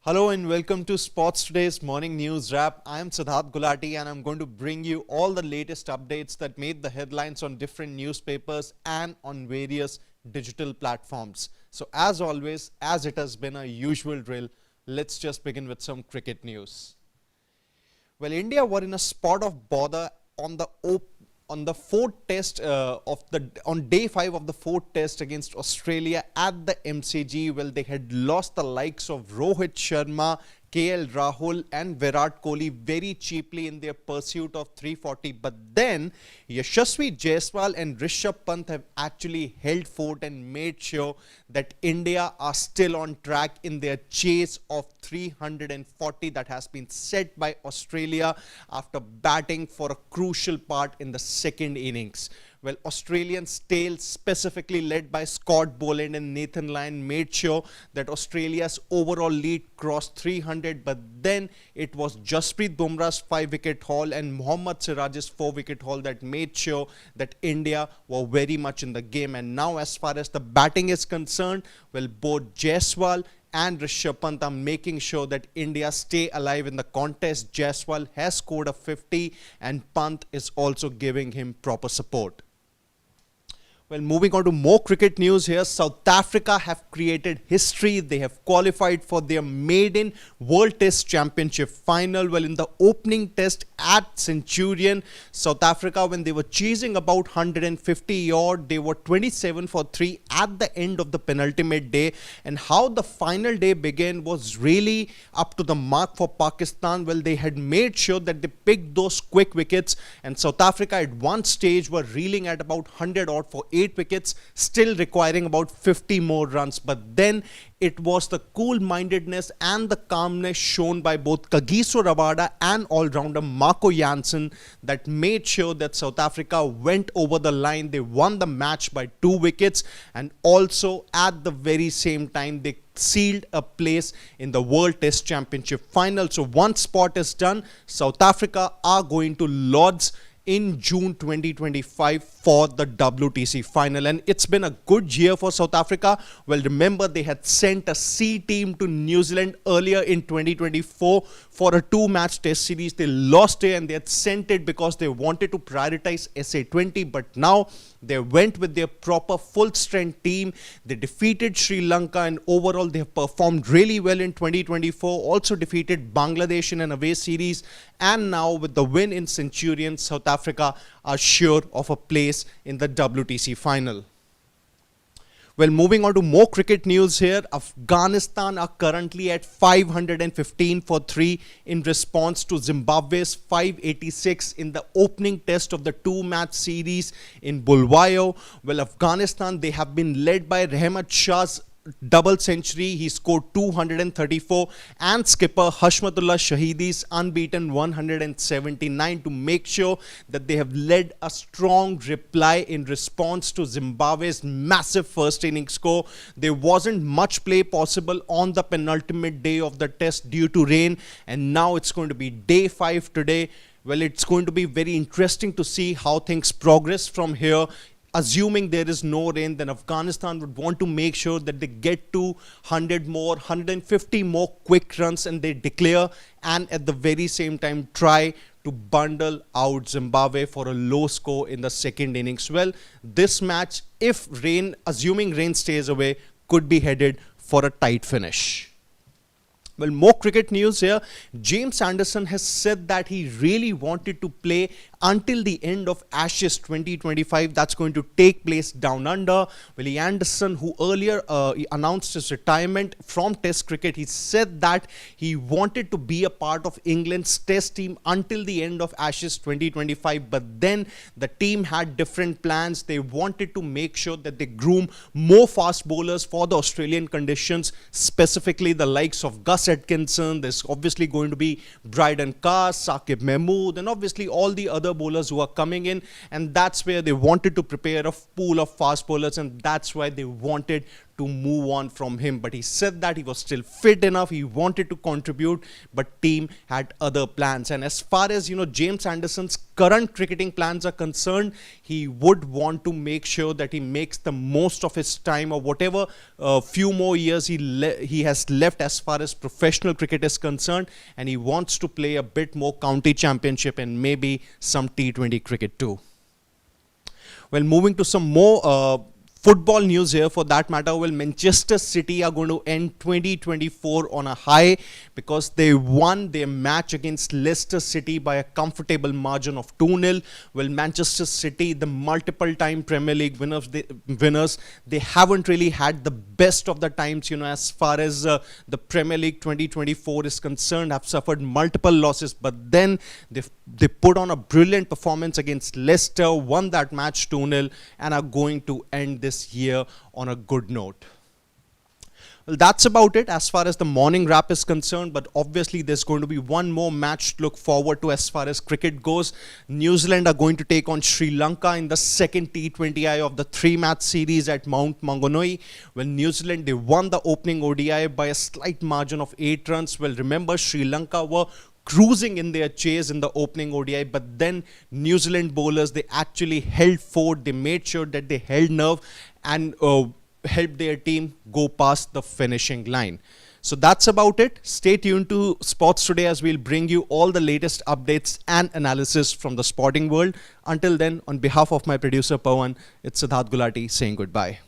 Hello and welcome to Sports Today's Morning News Wrap. I am Siddharth Gulati and I'm going to bring you all the latest updates that made the headlines on different newspapers and on various digital platforms. So as always, as it has been a usual drill, let's just begin with some cricket news. Well, India were in a spot of bother on the fourth test on day 5 of the fourth test against Australia at the MCG. Well, they had lost the likes of Rohit Sharma, KL Rahul and Virat Kohli very cheaply in their pursuit of 340. But then Yashasvi Jaiswal and Rishabh Pant have actually held fort and made sure that India are still on track in their chase of 340 that has been set by Australia after batting for a crucial part in the second innings. Well, Australians tail, specifically led by Scott Boland and Nathan Lyon, made sure that Australia's overall lead crossed 300, but then it was Jasprit Bumrah's 5-wicket haul and Mohammad Siraj's 4-wicket haul that made sure that India were very much in the game. And now as far as the batting is concerned, well, both Jaiswal and Rishabh Pant are making sure that India stay alive in the contest. Jaiswal has scored a 50 and Pant is also giving him proper support. Well, moving on to more cricket news here, South Africa have created history. They have qualified for their maiden World Test Championship final. Well, in the opening test at Centurion, South Africa, when they were chasing about 150 odd, they were 27 for 3 at the end of the penultimate day. And how the final day began was really up to the mark for Pakistan. Well, they had made sure that they picked those quick wickets, and South Africa at one stage were reeling at about 100 odd for 8 wickets, still requiring about 50 more runs. But then it was the cool-mindedness and the calmness shown by both Kagiso Rabada and all-rounder Marco Jansen that made sure that South Africa went over the line. They won the match by 2 wickets, and also at the very same time they sealed a place in the World Test Championship final. So one spot is done. South Africa are going to Lords in June 2025 for the WTC final, and it's been a good year for South Africa. Well, remember they had sent a C team to New Zealand earlier in 2024 for a 2-match test series. They lost it and they had sent it because they wanted to prioritize SA20, but now they went with their proper full-strength team. They defeated Sri Lanka and overall they have performed really well in 2024. Also defeated Bangladesh in an away series, and now with the win in Centurion, South Africa are sure of a place in the WTC final. Well, moving on to more cricket news here, Afghanistan are currently at 515 for 3 in response to Zimbabwe's 586 in the opening test of the 2-match series in Bulawayo. Well, Afghanistan, they have been led by Rahmat Shah's double century. He scored 234 and skipper Hashmatullah Shahidi's unbeaten 179 to make sure that they have led a strong reply in response to Zimbabwe's massive first innings score. There wasn't much play possible on the penultimate day of the test due to rain, and now it's going to be day 5 today. Well, it's going to be very interesting to see how things progress from here. Assuming there is no rain, then Afghanistan would want to make sure that they get to 150 more quick runs and they declare, and at the very same time try to bundle out Zimbabwe for a low score in the second innings. Well, this match, if rain, assuming rain stays away, could be headed for a tight finish. Well, more cricket news here. James Anderson has said that he really wanted to play until the end of Ashes 2025. That's going to take place down under. Well, Anderson, who earlier announced his retirement from Test cricket, he said that he wanted to be a part of England's Test team until the end of Ashes 2025. But then the team had different plans. They wanted to make sure that they groom more fast bowlers for the Australian conditions, specifically the likes of Gus Atkinson. There's obviously going to be Bryden Carr, Saqib Mahmood, and obviously all the other bowlers who are coming in, and that's where they wanted to prepare a pool of fast bowlers, and that's why they wanted to move on from him. But he said that he was still fit enough, he wanted to contribute, but team had other plans. And as far as James Anderson's current cricketing plans are concerned, he would want to make sure that he makes the most of his time, or whatever few more years he has left as far as professional cricket is concerned, and he wants to play a bit more county championship and maybe some T20 cricket too. Well, moving to some more football news here for that matter. Well, Manchester City are going to end 2024 on a high because they won their match against Leicester City by a comfortable margin of 2-0. Well, Manchester City, the multiple time Premier League winners, they haven't really had the best of the times, as far as the Premier League 2024 is concerned, have suffered multiple losses, but then they put on a brilliant performance against Leicester, won that match 2-0, and are going to end this year on a good note. Well, that's about it as far as the morning wrap is concerned, but obviously there's going to be one more match to look forward to as far as cricket goes. New Zealand are going to take on Sri Lanka in the second T20I of the 3-match series at Mount Maunganui. Well, New Zealand, they won the opening ODI by a slight margin of 8 runs. Well, remember, Sri Lanka were cruising in their chase in the opening ODI, but then New Zealand bowlers, they actually held fort. They made sure that they held nerve and helped their team go past the finishing line. So that's about it. Stay tuned to Sports Today as we'll bring you all the latest updates and analysis from the sporting world. Until then, on behalf of my producer Pawan, it's Siddharth Gulati saying goodbye.